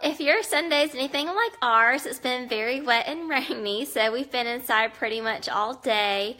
if your Sunday's anything like ours, it's been very wet and rainy, so we've been inside pretty much all day,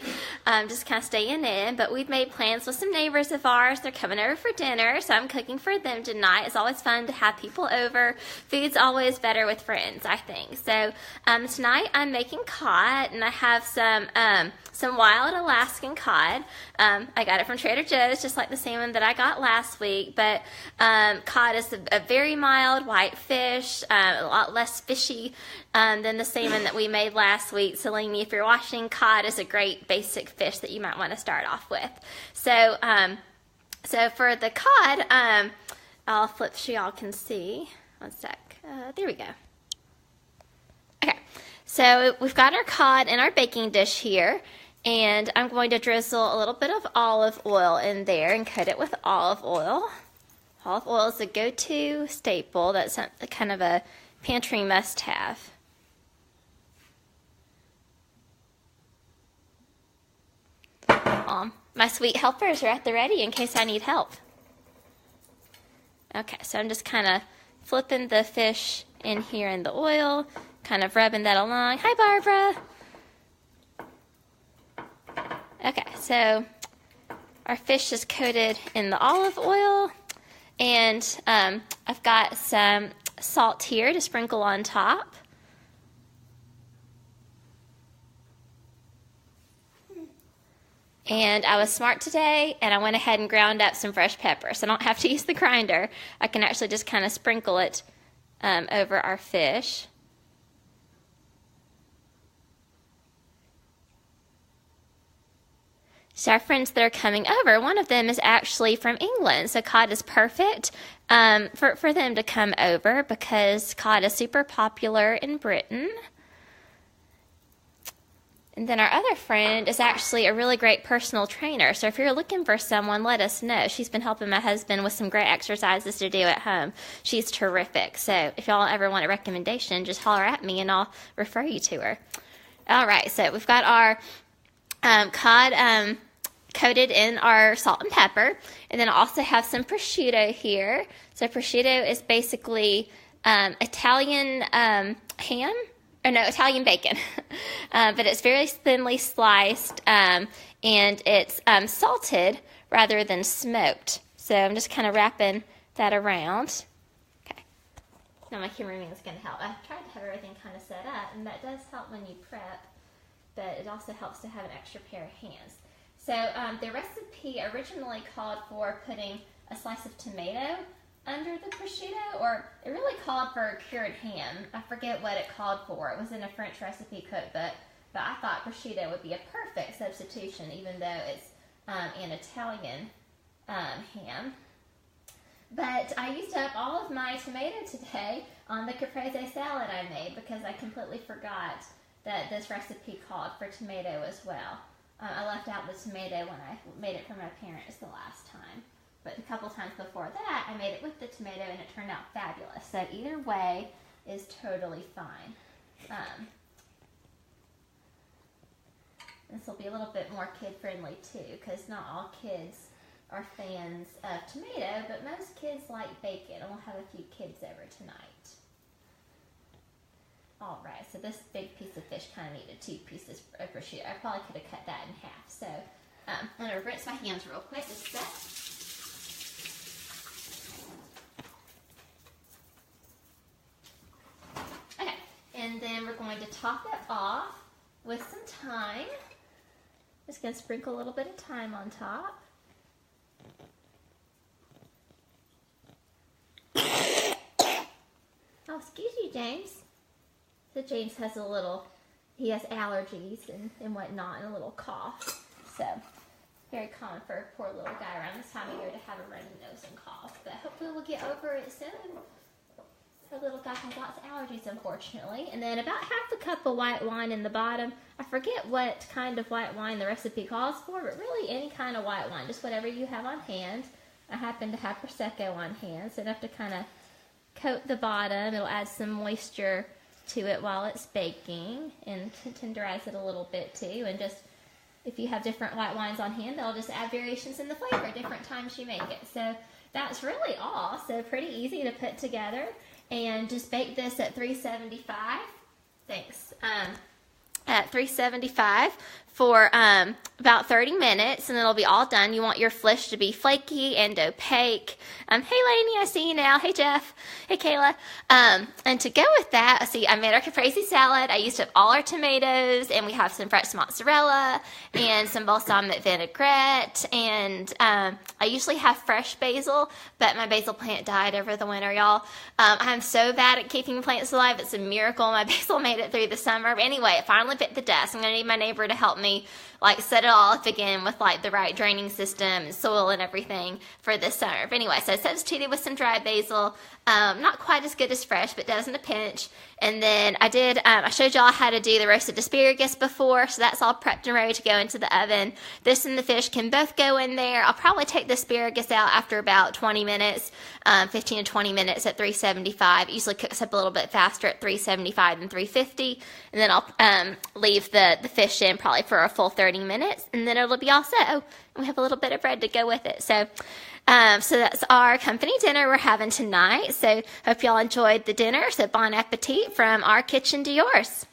just kind of staying in. But we've made plans with some neighbors of ours. They're coming over for dinner, so I'm cooking for them tonight. It's always fun to have people over. Food's always better with friends, I think. So tonight I'm making cod, and I have some wild Alaskan cod. I got it from Trader Joe's, just like the salmon that I got last week. But cod is a very mild white fish, a lot less fishy than the salmon that we made last week. So, Lainey, if you're watching, cod is a great basic fish that you might want to start off with. So, so for the cod, I'll flip so y'all can see. One sec. There we go. Okay, so we've got our cod in our baking dish here. And I'm going to drizzle a little bit of olive oil in there and coat it with olive oil. Olive oil is a go-to staple. That's kind of a pantry must-have. My sweet helpers are at the ready in case I need help. Okay, so I'm just kind of flipping the fish in here in the oil, kind of rubbing that along. Hi, Barbara. Okay, so our fish is coated in the olive oil, and I've got some salt here to sprinkle on top. And I was smart today, and I went ahead and ground up some fresh pepper, so I don't have to use the grinder. I can actually just kind of sprinkle it over our fish. So our friends that are coming over, one of them is actually from England, so cod is perfect for them to come over because cod is super popular in Britain. And then our other friend is actually a really great personal trainer, so if you're looking for someone, let us know. She's been helping my husband with some great exercises to do at home. She's terrific, so if y'all ever want a recommendation, just holler at me and I'll refer you to her. All right, so we've got our cod coated in our salt and pepper, and then I also have some prosciutto here. So prosciutto is basically Italian Italian bacon, but it's very thinly sliced, and it's salted rather than smoked. So I'm just kind of wrapping that around. Okay. Now my cameraman is going to help. I tried to have everything kind of set up, and that does help when you prep, but it also helps to have an extra pair of hands. So the recipe originally called for putting a slice of tomato under the prosciutto, or it really called for cured ham. I forget what it called for. It was in a French recipe cookbook, but I thought prosciutto would be a perfect substitution, even though it's an Italian ham. But I used up all of my tomato today on the caprese salad I made because I completely forgot that this recipe called for tomato as well. I left out the tomato when I made it for my parents the last time. But a couple times before that, I made it with the tomato and it turned out fabulous. So either way is totally fine. This will be a little bit more kid-friendly too, because not all kids are fans of tomato, but most kids like bacon, and we'll have a few kids over tonight. Alright, so this big piece of fish kind of needed 2 pieces of prosciutto. I probably could have cut that in half. So I'm going to rinse my hands real quick. Just a sec. Okay, and then we're going to top it off with some thyme. Just going to sprinkle a little bit of thyme on top. Oh, excuse you, James. So James has he has allergies and whatnot, and a little cough. So, very common for a poor little guy around this time of year to have a runny nose and cough. But hopefully we'll get over it soon. Our little guy has lots of allergies, unfortunately. And then about half a cup of white wine in the bottom. I forget what kind of white wine the recipe calls for, but really any kind of white wine, just whatever you have on hand. I happen to have Prosecco on hand, so enough to kind of coat the bottom. It'll add some moisture to it while it's baking and tenderize it a little bit too. And just if you have different white wines on hand, they'll just add variations in the flavor different times you make it. So that's really all. So pretty easy to put together. and just bake this at 375. Thanks. At 375 for about 30 minutes, and it'll be all done. You want your flesh to be flaky and opaque. Hey, Lainey, I see you now. Hey, Jeff. Hey, Kayla. And to go with that, see, I made our caprese salad. I used up all our tomatoes, and we have some fresh mozzarella and some balsamic vinaigrette, and I usually have fresh basil, but my basil plant died over the winter, y'all. I'm so bad at keeping plants alive. It's a miracle my basil made it through the summer. But anyway, it finally bit the dust. I'm going to need my neighbor to help me set it all up again with the right draining system and soil and everything for this summer. But anyway, so substituted with some dry basil. Not quite as good as fresh, but does in a pinch. And then I showed y'all how to do the roasted asparagus before, so that's all prepped and ready to go into the oven. This and the fish can both go in there. I'll probably take the asparagus out after about 20 minutes, 15 to 20 minutes at 375. It usually cooks up a little bit faster at 375 and 350. And then I'll leave the fish in probably for a full 30 minutes, and then it'll be all set. Oh, and we have a little bit of bread to go with it. So that's our company dinner we're having tonight. So hope y'all enjoyed the dinner. So bon appetit from our kitchen to yours.